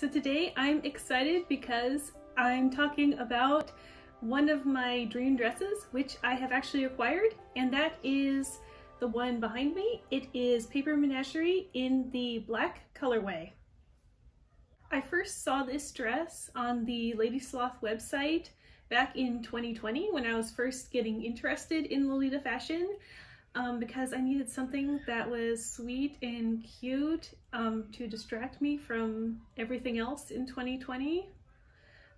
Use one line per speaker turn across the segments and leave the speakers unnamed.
So today I'm excited because I'm talking about one of my dream dresses, which I have actually acquired, and that is the one behind me. It is Paper Menagerie in the black colorway. I first saw this dress on the Ladysloth website back in 2020 when I was first getting interested in Lolita fashion, because I needed something that was sweet and cute to distract me from everything else in 2020.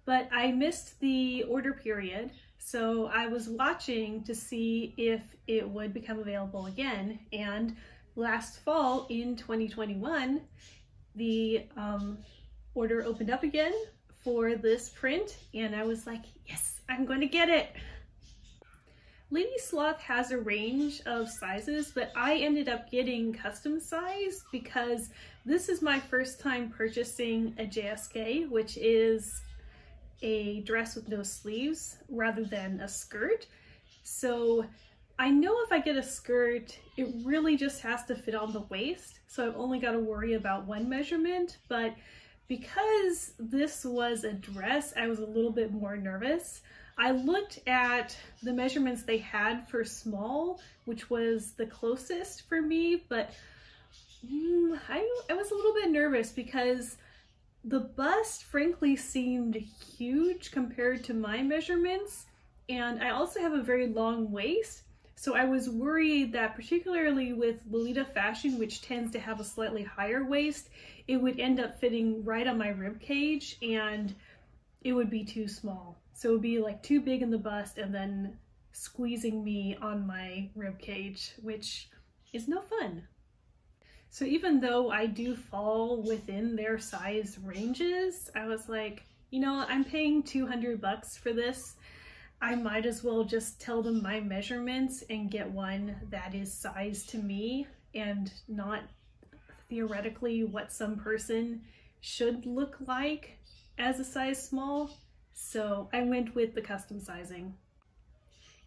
But I missed the order period, so I was watching to see if it would become available again. And last fall in 2021, the order opened up again for this print, and I was like, yes, I'm going to get it. Ladysloth has a range of sizes, but I ended up getting custom size because this is my first time purchasing a JSK, which is a dress with no sleeves rather than a skirt. So I know if I get a skirt, it really just has to fit on the waist. So I've only got to worry about one measurement, but because this was a dress, I was a little bit more nervous. I looked at the measurements they had for small, which was the closest for me, but I was a little bit nervous because the bust frankly seemed huge compared to my measurements, and I also have a very long waist, so I was worried that particularly with Lolita fashion, which tends to have a slightly higher waist, it would end up fitting right on my rib cage and it would be too small. So it would be like too big in the bust and then squeezing me on my rib cage, which is no fun. So even though I do fall within their size ranges, I was like, you know, I'm paying $200 for this. I might as well just tell them my measurements and get one that is size to me and not theoretically what some person should look like as a size small. So I went with the custom sizing.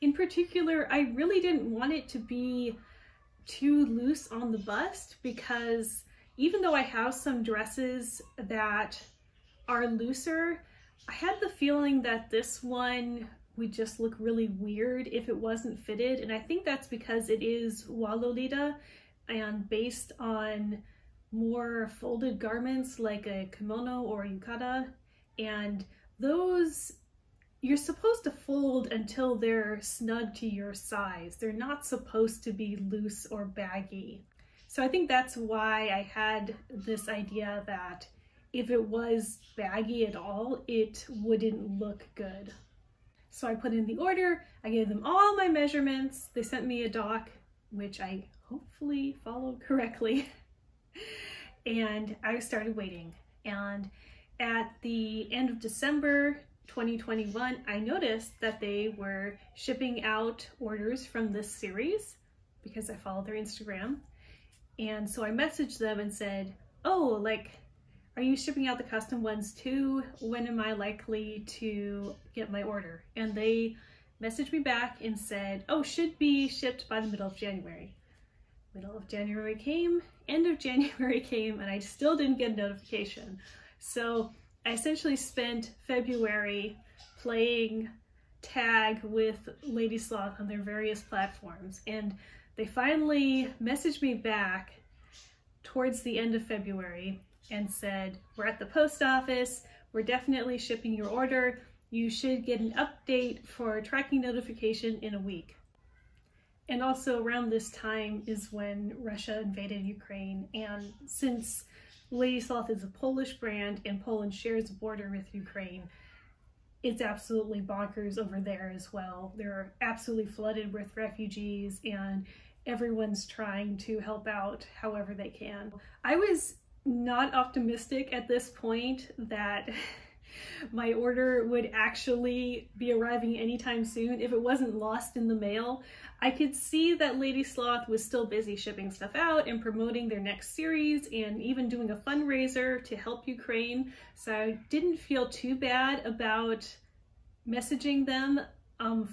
In particular, I really didn't want it to be too loose on the bust because even though I have some dresses that are looser, I had the feeling that this one would just look really weird if it wasn't fitted, and I think that's because it is Lolita and based on more folded garments like a kimono or a yukata, and those you're supposed to fold until they're snug to your size. They're not supposed to be loose or baggy. So I think that's why I had this idea that if it was baggy at all, it wouldn't look good. So I put in the order, I gave them all my measurements, they sent me a doc, which I hopefully followed correctly, and I started waiting. And at the end of December 2021, I noticed that they were shipping out orders from this series because I followed their Instagram. And so I messaged them and said, oh, like, are you shipping out the custom ones too? When am I likely to get my order? And they messaged me back and said, oh, should be shipped by the middle of January. Middle of January came, end of January came, and I still didn't get a notification. So I essentially spent February playing tag with Ladysloth on their various platforms, and they finally messaged me back towards the end of February and said, we're at the post office, we're definitely shipping your order, you should get an update for tracking notification in a week. And also around this time is when Russia invaded Ukraine, and since Ladysloth is a Polish brand and Poland shares a border with Ukraine, it's absolutely bonkers over there as well. They're absolutely flooded with refugees and everyone's trying to help out however they can. I was not optimistic at this point that my order would actually be arriving anytime soon if it wasn't lost in the mail. I could see that Ladysloth was still busy shipping stuff out and promoting their next series and even doing a fundraiser to help Ukraine, so I didn't feel too bad about messaging them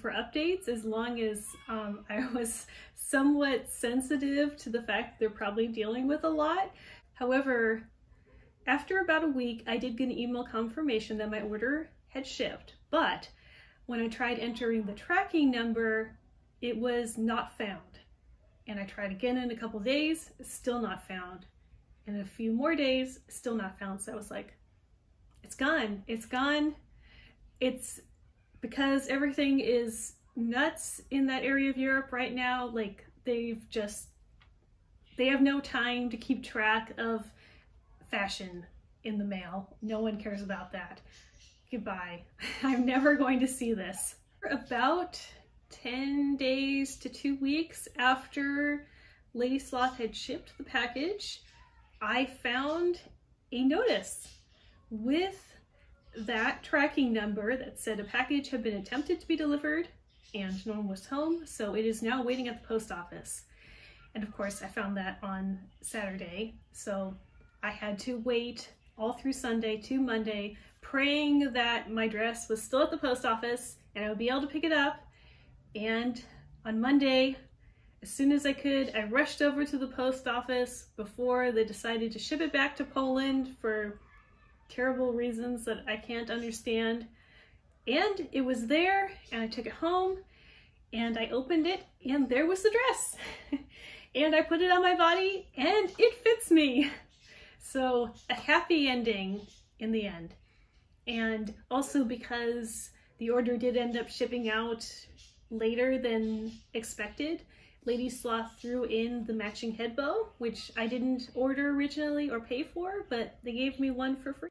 for updates as long as I was somewhat sensitive to the fact they're probably dealing with a lot. However, After about a week, I did get an email confirmation that my order had shipped, but when I tried entering the tracking number, it was not found. And I tried again in a couple days, still not found. In a few more days, still not found. So I was like, it's gone, it's gone. It's because everything is nuts in that area of Europe right now. Like they have no time to keep track of fashion in the mail. No one cares about that. Goodbye. I'm never going to see this. About 10 days to 2 weeks after Ladysloth had shipped the package, I found a notice with that tracking number that said a package had been attempted to be delivered and no one was home, so it is now waiting at the post office. And of course I found that on Saturday, so I had to wait all through Sunday to Monday, praying that my dress was still at the post office and I would be able to pick it up. And on Monday, as soon as I could, I rushed over to the post office before they decided to ship it back to Poland for terrible reasons that I can't understand. And it was there, and I took it home, and I opened it, and there was the dress. And I put it on my body, and it fits me. So a happy ending in the end. And also because the order did end up shipping out later than expected, Ladysloth threw in the matching head bow, which I didn't order originally or pay for, but they gave me one for free.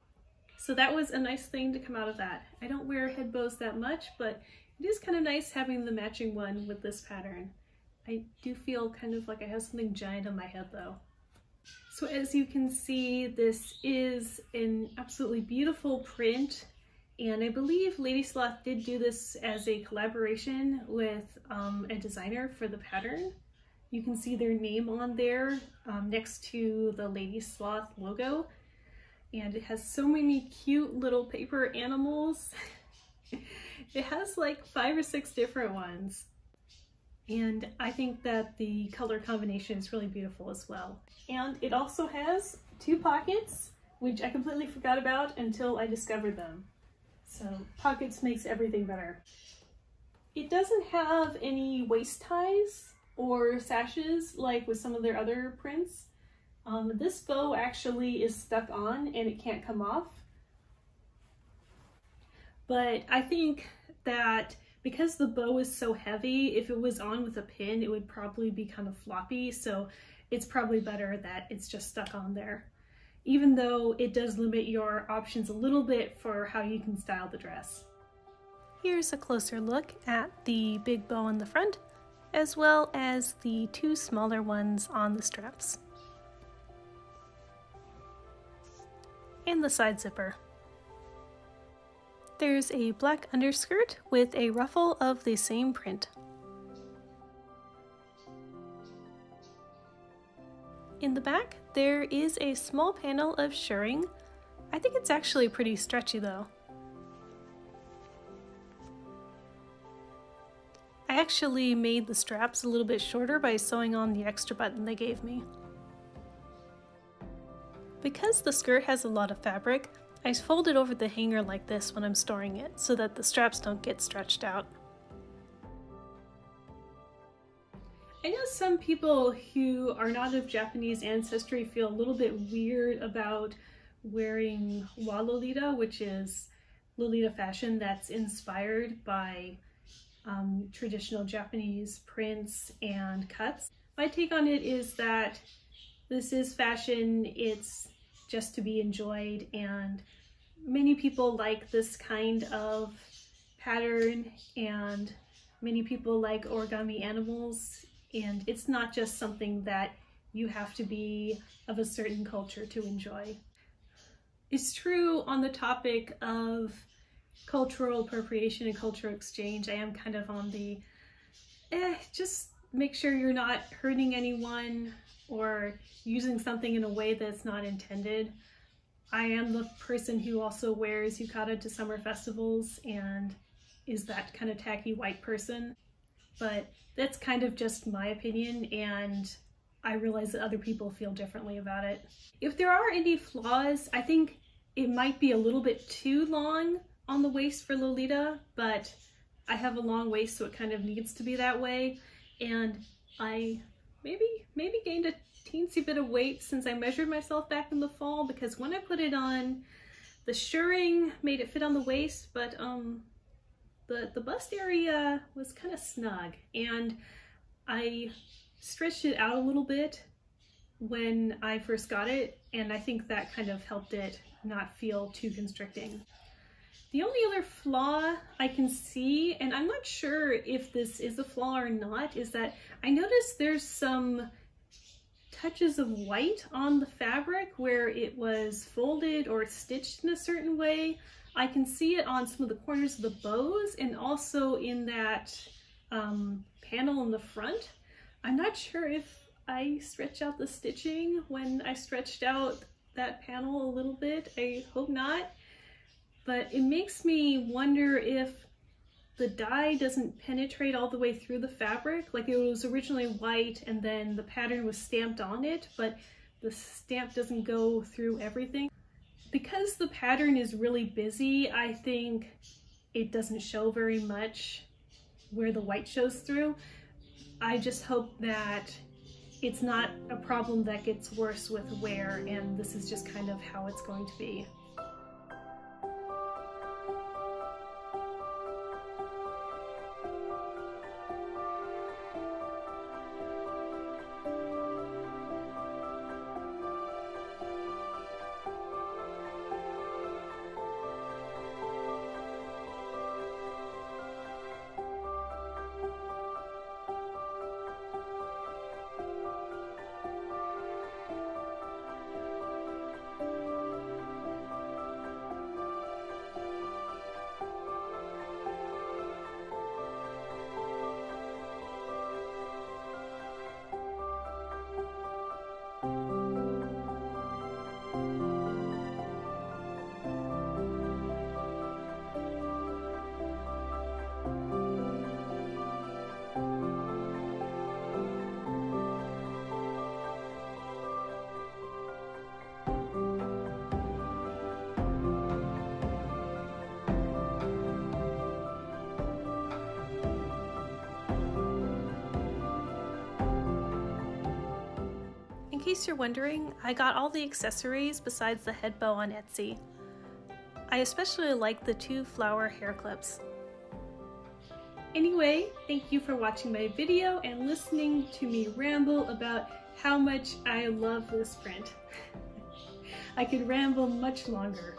So that was a nice thing to come out of that. I don't wear head bows that much, but it is kind of nice having the matching one with this pattern. I do feel kind of like I have something giant on my head though. So as you can see, this is an absolutely beautiful print, and I believe Ladysloth did do this as a collaboration with a designer for the pattern. You can see their name on there next to the Ladysloth logo, and it has so many cute little paper animals. It has like 5 or 6 different ones. And I think that the color combination is really beautiful as well. And it also has 2 pockets, which I completely forgot about until I discovered them. So pockets makes everything better. It doesn't have any waist ties or sashes like with some of their other prints. This bow actually is stuck on and it can't come off. But I think that because the bow is so heavy, if it was on with a pin, it would probably be kind of floppy, so it's probably better that it's just stuck on there, even though it does limit your options a little bit for how you can style the dress. Here's a closer look at the big bow on the front, as well as the 2 smaller ones on the straps. And the side zipper. There's a black underskirt with a ruffle of the same print. In the back, there is a small panel of shirring. I think it's actually pretty stretchy though. I actually made the straps a little bit shorter by sewing on the extra button they gave me. Because the skirt has a lot of fabric, I fold it over the hanger like this when I'm storing it so that the straps don't get stretched out. I know some people who are not of Japanese ancestry feel a little bit weird about wearing wa Lolita, which is Lolita fashion that's inspired by traditional Japanese prints and cuts. My take on it is that this is fashion, it's just to be enjoyed, and many people like this kind of pattern and many people like origami animals, and it's not just something that you have to be of a certain culture to enjoy. It's true on the topic of cultural appropriation and cultural exchange. I am kind of on the just make sure you're not hurting anyone or using something in a way that's not intended. I am the person who also wears yukata to summer festivals and is that kind of tacky white person, but that's kind of just my opinion, and I realize that other people feel differently about it. If there are any flaws, I think it might be a little bit too long on the waist for Lolita, but I have a long waist, so it kind of needs to be that way. And I maybe gained a teensy bit of weight since I measured myself back in the fall, because when I put it on, the shirring made it fit on the waist, but the bust area was kind of snug, and I stretched it out a little bit when I first got it, and I think that kind of helped it not feel too constricting. The only other flaw I can see, and I'm not sure if this is a flaw or not, is that I noticed there's some touches of white on the fabric where it was folded or stitched in a certain way. I can see it on some of the corners of the bows and also in that panel in the front. I'm not sure if I stretched out the stitching when I stretched out that panel a little bit. I hope not. But it makes me wonder if the dye doesn't penetrate all the way through the fabric. Like, it was originally white and then the pattern was stamped on it, but the stamp doesn't go through everything. Because the pattern is really busy, I think it doesn't show very much where the white shows through. I just hope that it's not a problem that gets worse with wear, and this is just kind of how it's going to be. In case you're wondering, I got all the accessories besides the head bow on Etsy. I especially like the 2 flower hair clips. Anyway, thank you for watching my video and listening to me ramble about how much I love this print. I could ramble much longer.